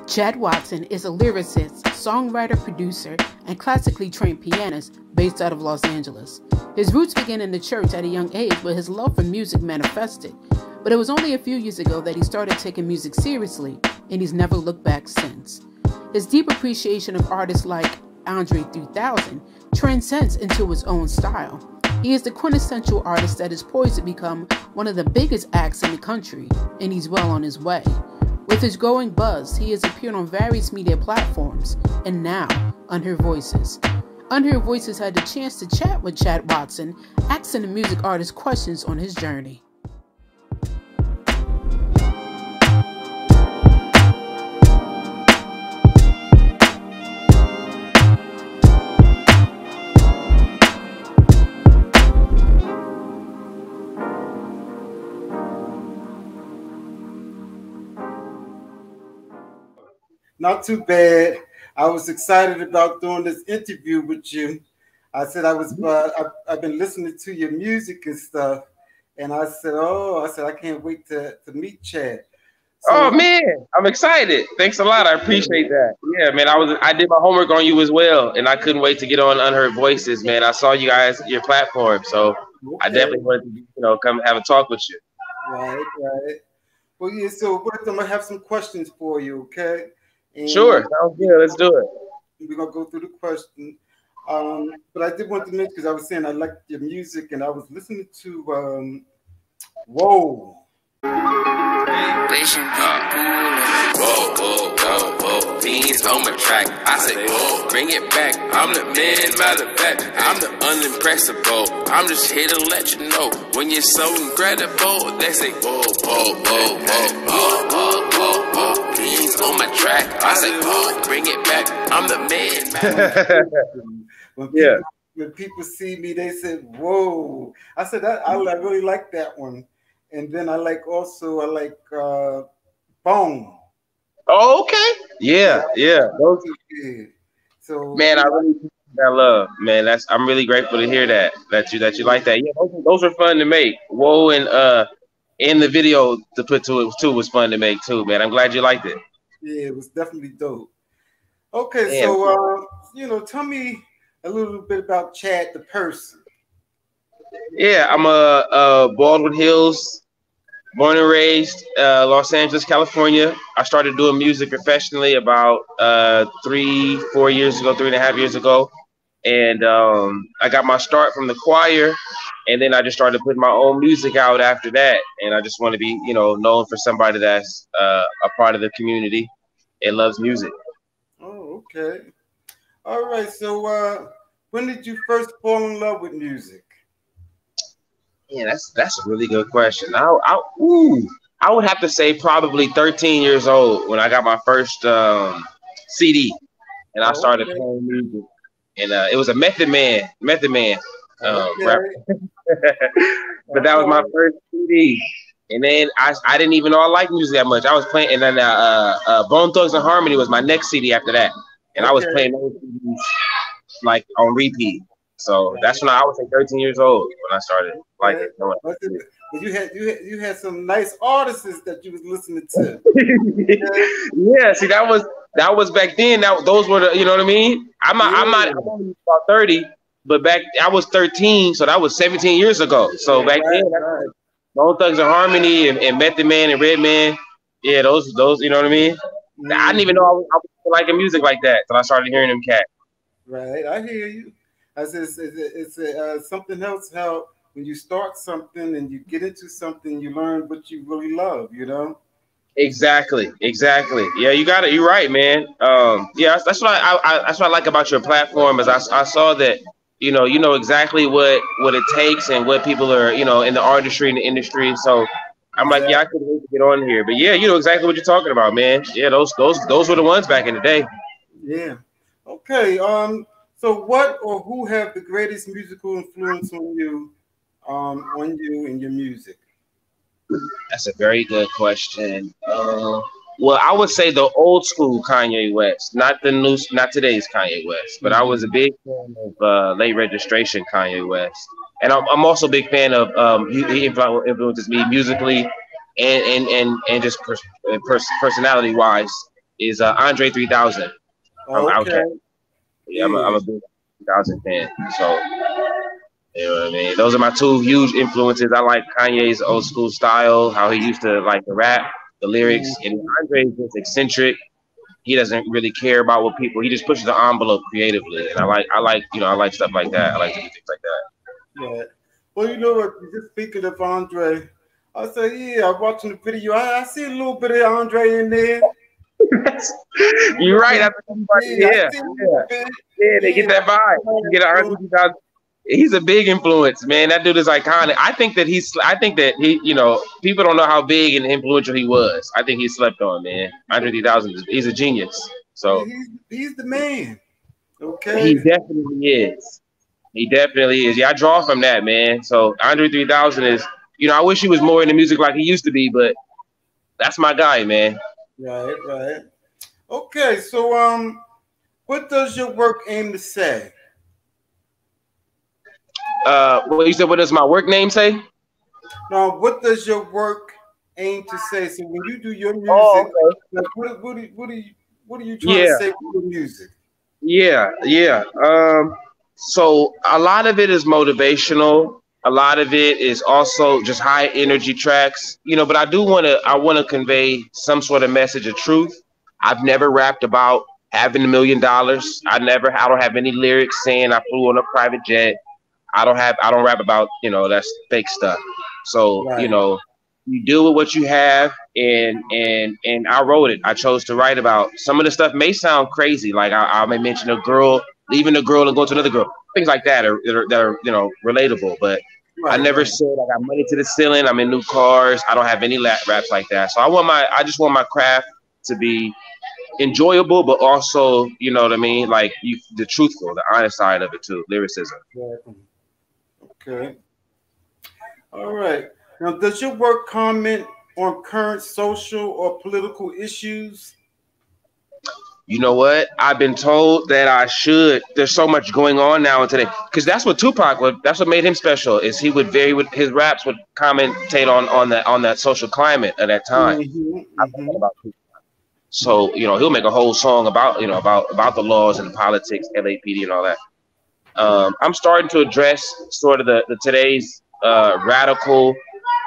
Chad Watson is a lyricist, songwriter, producer, and classically trained pianist based out of Los Angeles. His roots began in the church at a young age, where his love for music manifested. But it was only a few years ago that he started taking music seriously, and he's never looked back since. His deep appreciation of artists like Andre 3000 transcends into his own style. He is the quintessential artist that is poised to become one of the biggest acts in the country, and he's well on his way. With his growing buzz, he has appeared on various media platforms, and now, Unheard Voices. Unheard Voices had the chance to chat with Chad Watson, asking the music artist questions on his journey. Not too bad. I was excited about doing this interview with you. I said I've been listening to your music and stuff, and I said I can't wait to meet Chad. So, oh man, I'm excited. Thanks a lot. I appreciate that. Yeah, man. I did my homework on you as well, and I couldn't wait to get on Unheard Voices, man. I saw you guys, your platform, so okay. I definitely wanted to come have a talk with you. Right. Well, yeah. So I'm gonna have some questions for you, okay? And sure, sounds good. Let's do it. We're gonna go through the question. But I did want to mention, because I was saying I liked your music, and I was listening to Whoa. Whoa, beans on my track. I say, whoa, bring it back. I'm the man, matter of fact, I'm the unimpressible. I'm just here to let you know, when you're so incredible, they say, whoa. Beans on my track. I say, whoa, bring it back. I'm the man. When people see me, they said, whoa. I said, I really like that one. And then I like Bone. Oh, okay. Yeah. Those, so man, I really appreciate that love, man. I'm really grateful to hear that you like that. Yeah, those are fun to make. Whoa, and in the video to put to it too was fun to make too, man. I'm glad you liked it. Yeah, it was definitely dope. Okay, so tell me a little bit about Chad the person. Yeah, I'm a Baldwin Hills, born and raised, Los Angeles, California. I started doing music professionally about 3.5 years ago. And I got my start from the choir, and then I just started putting my own music out after that. And I just want to be, known for somebody that's a part of the community and loves music. Oh, okay. All right. So when did you first fall in love with music? Yeah, that's a really good question. I would have to say probably 13 years old when I got my first CD, and I started playing music. And it was a Method Man rapper. But that was my first CD. And then I didn't even know I liked music that much. I was playing, and then Bone Thugs and Harmony was my next CD after that. And I was playing those CDs like on repeat. So that's when I was like 13 years old when I started liking it. But you had some nice artists that you was listening to. Yeah, see that was back then. Those were the, you know what I mean? I'm only about 30, but back I was 13, so that was 17 years ago. So back then, Bone Thugs and Harmony and Method Man and Redman, yeah, those you know what I mean? I didn't even know I was liking music like that until I started hearing them cats. Right, I hear you. It's something else how when you start something and you get into something, you learn what you really love, Exactly. Yeah, you got it. You're right, man. Yeah, that's what I like about your platform is I saw that you know exactly what it takes and what people are in the artistry and the industry. So I'm like, yeah, I couldn't wait to get on here. But yeah, you know exactly what you're talking about, man. Yeah, those were the ones back in the day. Yeah. Okay. So what or who have the greatest musical influence on you and your music? That's a very good question. Well, I would say the old school Kanye West, not today's Kanye West, but I was a big fan of Late Registration Kanye West, and I'm also a big fan of he influences me musically and just personality wise. is Andre 3000 from Okay. Outkast. Yeah, I'm a big 3000 fan. So, you know what I mean? Those are my two huge influences. I like Kanye's old school style, how he used to like the rap, the lyrics, and Andre's just eccentric. He doesn't really care about what people. He just pushes the envelope creatively, and I like I like stuff like that. I like to do things like that. Yeah. Well, you know what? Just speaking of Andre, I say, yeah, I'm watching the video. I see a little bit of Andre in there. You're right. Yeah, they get that vibe. You get a he's a big influence, man. That dude is iconic. I think that he, you know, people don't know how big and influential he was. I think he slept on, man. Andre 3000, he's a genius. So he's the man. Okay. He definitely is. He definitely is. Yeah, I draw from that, man. So Andre 3000 is, you know, I wish he was more into music like he used to be, but that's my guy, man. Right. Okay, so what does your work aim to say? Well, you said, what does my work name say? No, what does your work aim to say? So when you do your music, like, what are you trying to say with your music? Yeah. So a lot of it is motivational. A lot of it is also just high energy tracks, you know, but I want to convey some sort of message of truth. I've never rapped about having $1 million. I don't have any lyrics saying I flew on a private jet. I don't rap about, you know, that's fake stuff. So, you know, you deal with what you have, and I wrote it. I chose to write about some of the stuff may sound crazy. Like I may mention a girl, leaving a girl and going to another girl. Things like that are you know, relatable. But I never said I got money to the ceiling. I'm in new cars. I don't have any raps like that. So I just want my craft to be enjoyable, but also, you know what I mean, like the truthful, the honest side of it too, lyricism. Okay. All right. Now, does your work comment on current social or political issues? You know what? I've been told that I should. There's so much going on now today, because that's what that's what made him special. Is he would his raps would commentate on that social climate at that time. So, you know, he'll make a whole song about, you know, about the laws and politics, LAPD and all that. I'm starting to address sort of the today's radical,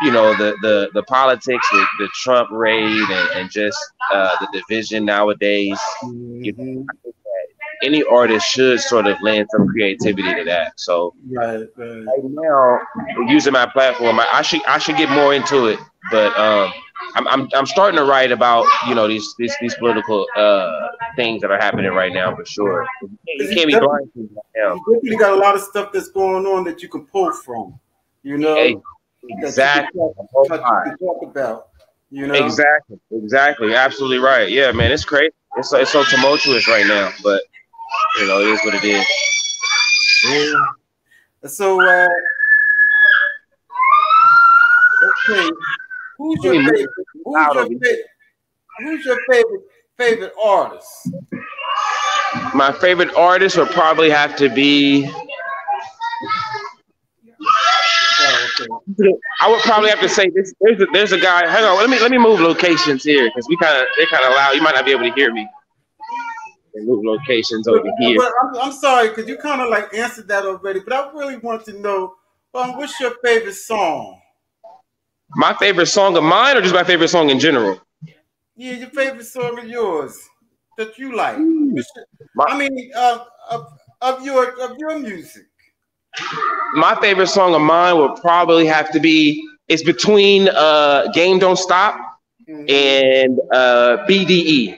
you know, the politics, the Trump raid, and just the division nowadays. You know, I think that any artist should sort of lend some creativity to that. So right now, using my platform, I should get more into it. But I'm starting to write about, you know, these political things that are happening right now for sure. You can't be blind to them. You definitely got a lot of stuff that's going on that you can pull from, you know. Exactly. Talk about, you know. Exactly. Absolutely right. Yeah, man, it's crazy. It's so tumultuous right now, but you know, it is what it is. Yeah. So, okay, who's your favorite artist? My favorite artist would probably have to be. I would probably have to say this. There's a guy. Hang on, let me move locations here, because they're kind of loud. You might not be able to hear me. They move locations over here. But I'm sorry, because you kind of like answered that already. But I really want to know, what's your favorite song? My favorite song of mine, or just my favorite song in general? Yeah, your favorite song of yours that you like. Of your music. My favorite song of mine would probably have to be, it's between Game Don't Stop and BDE.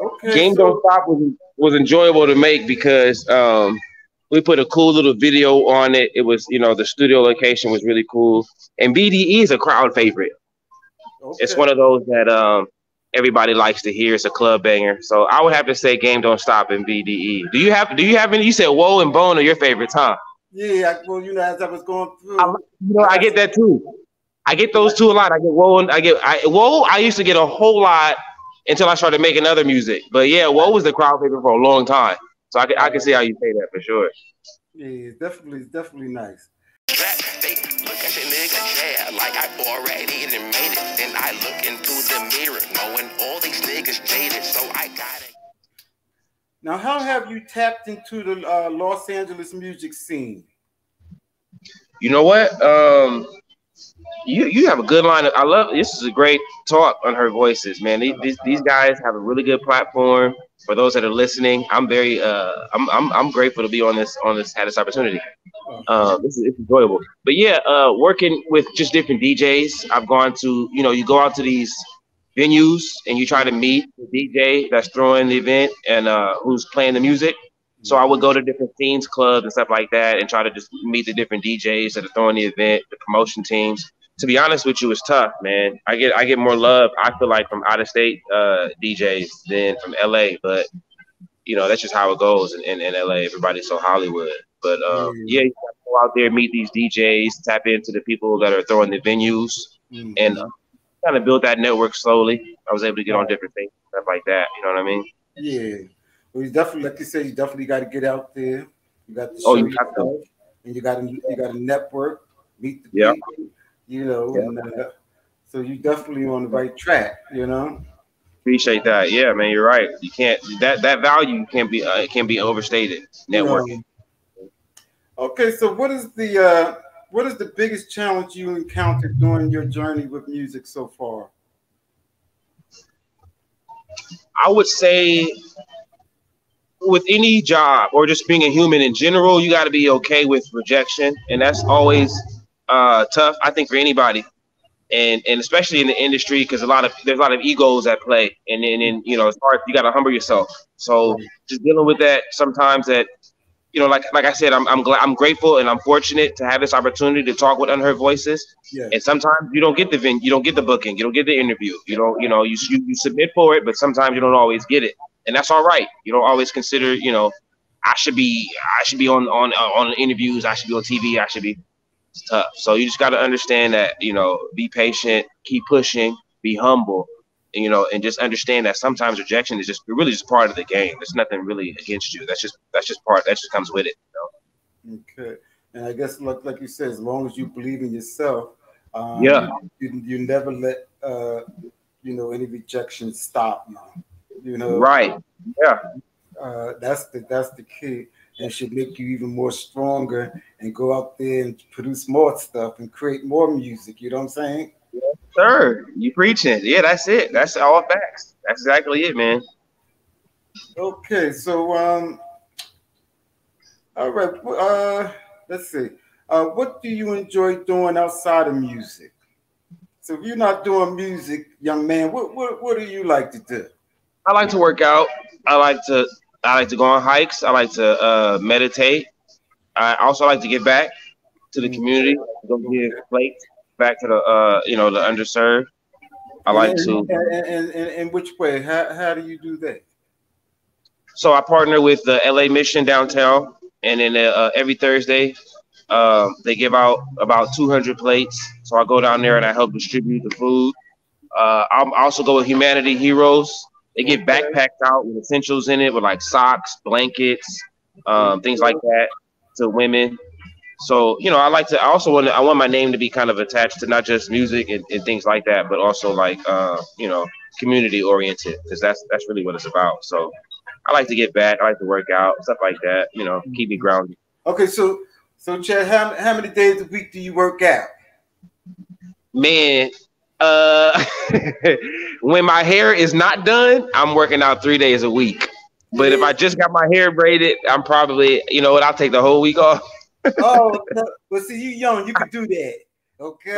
Okay, Game Don't Stop was enjoyable to make because we put a cool little video on it. It was, you know, the studio location was really cool. And BDE is a crowd favorite. Okay. It's one of those that everybody likes to hear. It's a club banger. So I would have to say Game Don't Stop and BDE. Do you have any? You said Woe and Bone are your favorites, huh? Yeah, well, you know, as I was going through, I get that too. I get those two a lot. I get Woe and Woe. I used to get a whole lot until I started making other music. But yeah, Woe was the crowd favorite for a long time. So I can see how you say that for sure. Yeah, it's definitely nice. classic nigga jab, like I already done made it. Then I look into the mirror, knowing all these niggas jaded, so I got it. Now, how have you tapped into the Los Angeles music scene? You know what? You have a good line. I love this. Is a great talk on Unheard Voices, man. These guys have a really good platform. For those that are listening, I'm very I'm grateful to be on this had this opportunity. It's enjoyable. But yeah, working with just different DJs. I've gone to, you go out to these venues and you try to meet the DJ that's throwing the event and who's playing the music. So I would go to different scenes, clubs and stuff like that and try to just meet the different DJs that are throwing the event, the promotion teams. To be honest with you, it's tough, man. I get more love, I feel like, from out of state DJs than from LA, but that's just how it goes in LA. Everybody's so Hollywood. But yeah, you gotta go out there, meet these DJs, tap into the people that are throwing the venues, and kind of build that network slowly. I was able to get on different things, stuff like that. You know what I mean? Yeah. Well, you definitely, like you said, you definitely got to get out there. You got to show yourself, and you got to network, meet the people. And, so you definitely on the right track. Appreciate that. Yeah, man, you're right. You can't that value can't be overstated. Networking. Okay, so what is the biggest challenge you encountered during your journey with music so far? I would say with any job or just being a human in general, you got to be okay with rejection, and that's always tough, I think, for anybody, and especially in the industry, because there's a lot of egos at play, and it's hard. You got to humble yourself. So just dealing with that sometimes. That like I said, I'm grateful and I'm fortunate to have this opportunity to talk with Unheard Voices. Yeah. And sometimes you don't get the booking, you don't get the interview. You submit for it, but sometimes you don't always get it. And that's all right. You don't always consider, I should be on interviews, I should be on TV, it's tough. So you just got to understand that, be patient, keep pushing, be humble, and just understand that sometimes rejection is really just part of the game. There's nothing really against you. That's just comes with it. Okay. And I guess like you said, as long as you believe in yourself, you never let any rejection stop you. Right. Yeah. That's the key, and should make you even more stronger and go out there and produce more stuff and create more music. You know what I'm saying? Yes, sir. You preaching. Yeah, that's it. That's all facts. That's exactly it, man. Okay, so all right. Let's see. What do you enjoy doing outside of music? So if you're not doing music, young man, what do you like to do? I like to work out. I like to go on hikes. I like to meditate. I also like to give back to the community. Go give plates back to the the underserved. I like to. And in which way? How do you do that? So I partner with the LA Mission downtown, and then every Thursday, they give out about 200 plates. So I go down there and I help distribute the food. I also go with Humanity Heroes. They give backpacks out with essentials in it, with like socks, blankets, things like that to women. So, I want my name to be kind of attached to not just music and things like that, but also like, community oriented, because that's really what it's about. So I like to get back. I like to work out, stuff like that, keep me grounded. Okay. So Chad, how many days a week do you work out? Man, when my hair is not done, I'm working out 3 days a week. But if I just got my hair braided, I'm probably, I'll take the whole week off. Oh, well, see, you young, you can do that. Okay.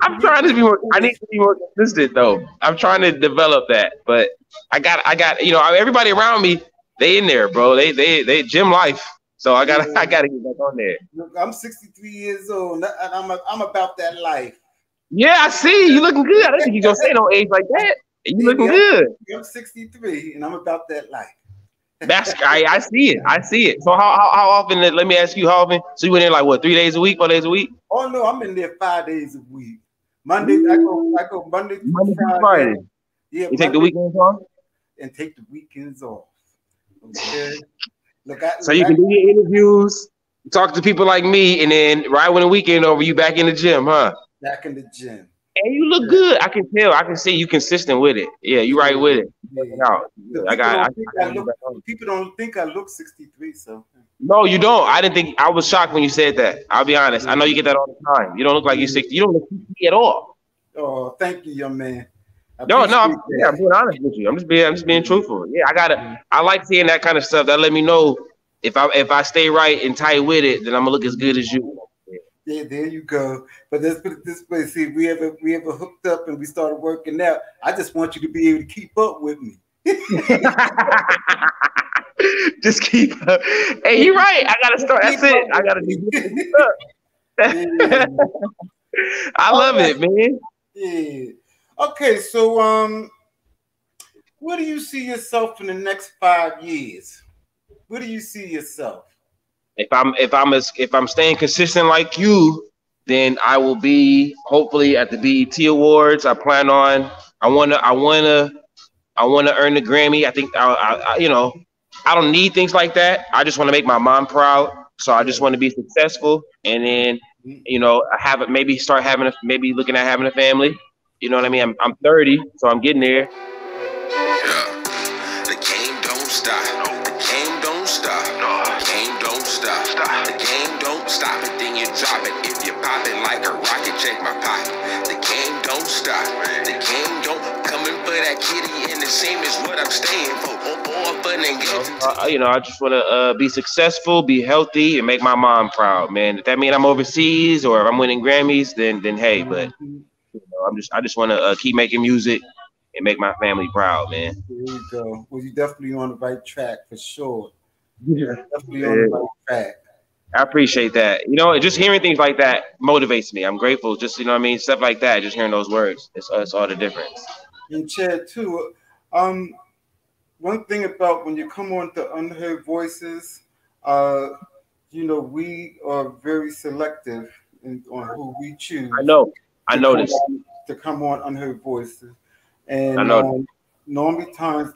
I'm trying to be more. I need to be more consistent, though. I'm trying to develop that, but I got. Everybody around me, they in there, bro. They gym life. So I gotta get back on there. Look, I'm 63 years old, and I'm about that life. Yeah, I see. You looking good. I didn't think you gonna say no age like that. You looking good. I'm 63, and I'm about that life. I see it. I see it. So how often? Let me ask you, how often? So you went in like what, 3 days a week, 4 days a week? Oh no, I'm in there 5 days a week. Monday, I go Monday through Friday. Yeah, you take the weekends off? And take the weekends off. Okay. Look, so you can do your interviews. talk to people like me, and then right when the weekend over, you back in the gym, huh? Back in the gym. And you look good. I can tell. I can see you consistent with it. Yeah, you right with it. Yeah. People don't think I look 63, so. No, you don't. I didn't think. I was shocked when you said that. I'll be honest. I know you get that all the time. You don't look like you're 60. You don't look 60 at all. Oh, thank you, young man. I'm being honest with you. I'm just being truthful. Yeah, I like seeing that kind of stuff. That let me know if I stay right and tight with it, then I'm gonna look as good as you. Yeah, there you go. But let's put it this way. See, if we ever hooked up and we started working out, I just want you to be able to keep up with me. Just keep up. Hey, you're right. I gotta start. That's it. I gotta keep up. I love it, man. Yeah. Okay, so where do you see yourself in the next 5 years? Where do you see yourself? If I'm staying consistent like you, then I will be hopefully at the BET Awards. I wanna earn the Grammy. I think I don't need things like that. I just want to make my mom proud. So I just want to be successful, and then maybe looking at having a family. You know what I mean? I'm 30, so I'm getting there. Yeah. The game don't stop. The game don't stop. The game don't stop. The game don't stop. And then you drop it. If you pop it like a rocket, check my pocket. The game don't stop. The game don't coming for that kitty, and the same is what I'm staying for. I just want to be successful, be healthy, and make my mom proud, man. If that means I'm overseas or if I'm winning Grammys, then hey, but I just want to keep making music and make my family proud, man. There you go. Well, you're definitely on the right track for sure. Yeah, definitely on the right track. I appreciate that. Just hearing things like that motivates me. I'm grateful. Just stuff like that. Just hearing those words, it's all the difference. And Chad too. One thing about when you come on to Unheard Voices, we are very selective on who we choose. I noticed to come on Unheard Voices, and normally times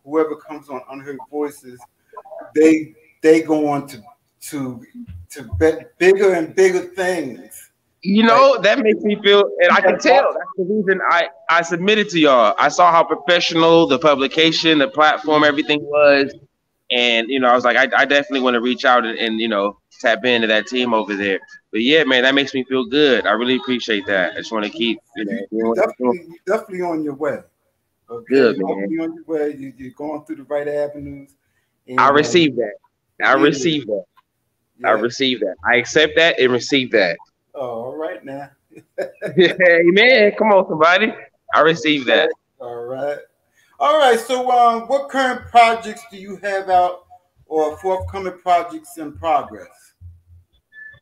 whoever comes on Unheard Voices, they go on to bigger and bigger things. That makes me feel, and I can tell that's the reason I submitted to y'all. I saw how professional the publication, the platform, everything was, and I was like, I definitely want to reach out and tap into that team over there. But yeah, man, that makes me feel good. I really appreciate that. I just want to keep, you're definitely on your way. Okay? Good, you're man. definitely on your way. You're going through the right avenues. And, I received that. I received that. Yeah. I received that. I accept that and receive that. Oh, all right now. Hey, man, come on, somebody. I received that. All right. So, what current projects do you have out, or forthcoming projects in progress?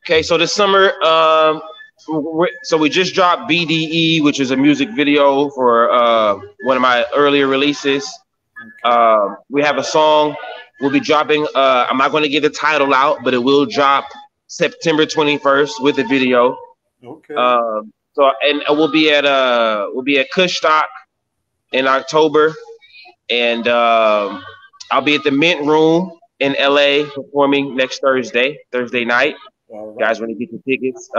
Okay, so this summer, so we just dropped BDE, which is a music video for one of my earlier releases. We have a song we'll be dropping. I'm not going to get the title out, but it will drop September 21st with a video. Okay. And we'll be at Cashapp in October, and I'll be at the Mint Room in LA performing next Thursday night. All right. Guys, want to get your tickets.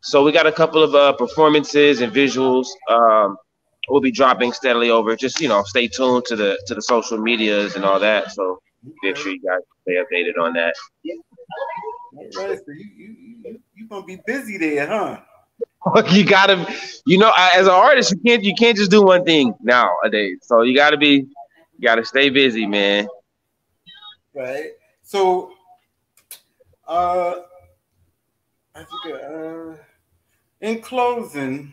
So we got a couple of performances and visuals. We'll be dropping steadily over. Just stay tuned to the social medias and all that. So make sure you guys stay updated on that. All right, so you gonna be busy there, huh? You gotta, as an artist, you can't just do one thing nowadays. So you gotta stay busy, man. Right. So, I think, in closing,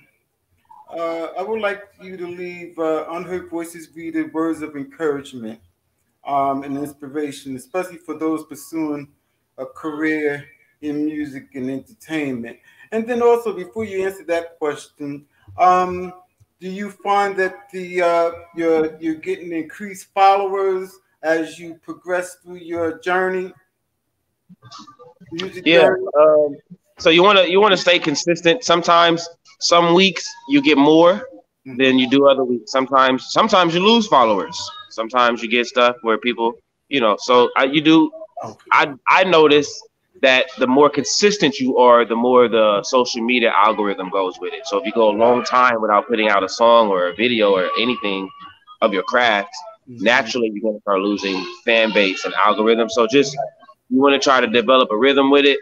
I would like you to leave Unheard Voices reader words of encouragement and inspiration, especially for those pursuing a career in music and entertainment. And then also, before you answer that question, do you find that you're getting increased followers as you progress through your journey? Journey? So you want to stay consistent. Sometimes, some weeks you get more than you do other weeks. Sometimes you lose followers. Sometimes you get stuff where people, so you do. I notice that the more consistent you are, the more the social media algorithm goes with it. So if you go a long time without putting out a song or a video or anything of your craft, naturally you're going to start losing fan base and algorithm. So just you want to try to develop a rhythm with it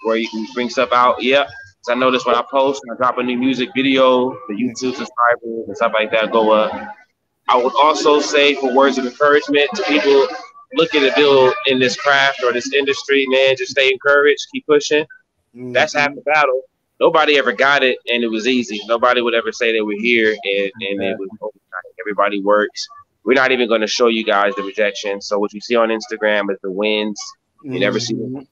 where you can bring stuff out. Yeah. So I notice when I post and I drop a new music video, the YouTube subscribers and stuff like that go up. I would also say, for words of encouragement to people looking to build in this craft or this industry, man, just stay encouraged, keep pushing. That's half the battle. Nobody ever got it and it was easy. Nobody would ever say they were here and it was overnight. Everybody works. We're not even going to show you guys the rejection. So what you see on Instagram is the wins. You never see them.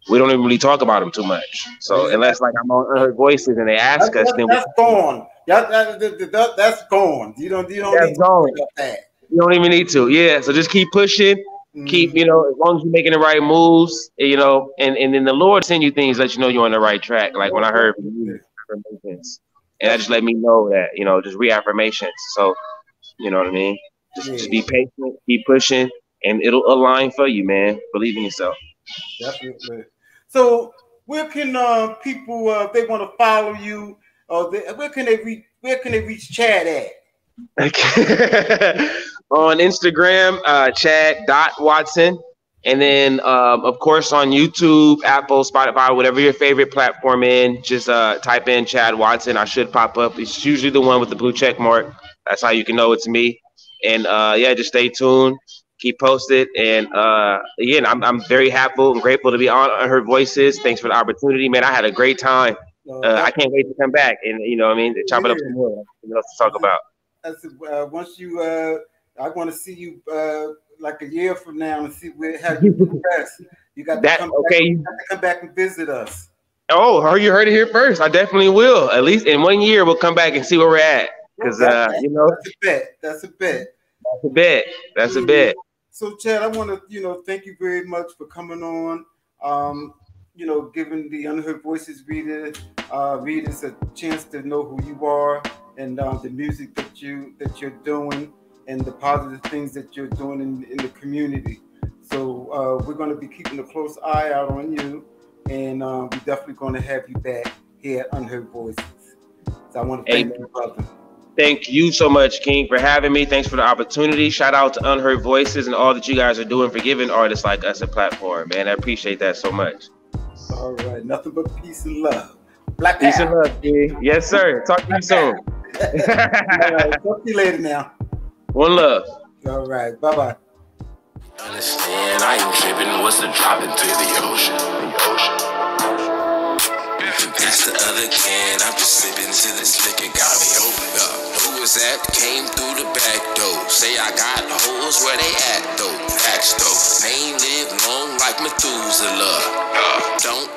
We don't even really talk about them too much. So unless like I'm on Unheard Voices and they ask us, then that's gone. That's gone. You don't need to worry about that. You don't even need to. Yeah. So just keep pushing. Keep, as long as you're making the right moves, and then the Lord send you things, let you know you're on the right track. Like when I heard from you, and that just let me know that, just reaffirmations. So, you know what I mean? Just be patient, keep pushing, and it'll align for you, man. Believe in yourself. Definitely. So where can people, if they want to follow you, where can they reach Chad at? On Instagram, Chad.Watson. And then, of course, on YouTube, Apple, Spotify, whatever your favorite platform in, just type in Chad Watson. I should pop up. It's usually the one with the blue check mark. That's how you can know it's me. And just stay tuned. Keep posted. And again, I'm very happy and grateful to be on Unheard Voices. Thanks for the opportunity, man. I had a great time. I can't wait to come back and chop it up some more. Something else to talk about. Once you, I want to see you like a year from now and see how you progress. You got to come back and visit us. Oh, you heard it here first. I definitely will. At least in 1 year, we'll come back and see where we're at. Because that's a bet. That's a bet. That's a bet. So, Chad, I want to thank you very much for coming on. Giving the Unheard Voices readers a chance to know who you are and the music that you're doing and the positive things that you're doing in the community. So we're going to be keeping a close eye out on you, and we're definitely going to have you back here at Unheard Voices. So I want to thank you, brother. Thank you so much, King, for having me. Thanks for the opportunity. Shout out to Unheard Voices and all that you guys are doing for giving artists like us a platform, man. I appreciate that so much. All right. Nothing but peace and love. Peace and love, King. Yes, sir. Talk to you soon. All right. Talk to you later now. One love. All right. Bye-bye. Understand, I ain't tripping. What's the drop into the ocean? That's the other can. I'm just sipping to this liquor. Got me open up. Who was that? Came through the back door. Say I got hoes where they at though. Facts though. They ain't live long like Methuselah. Don't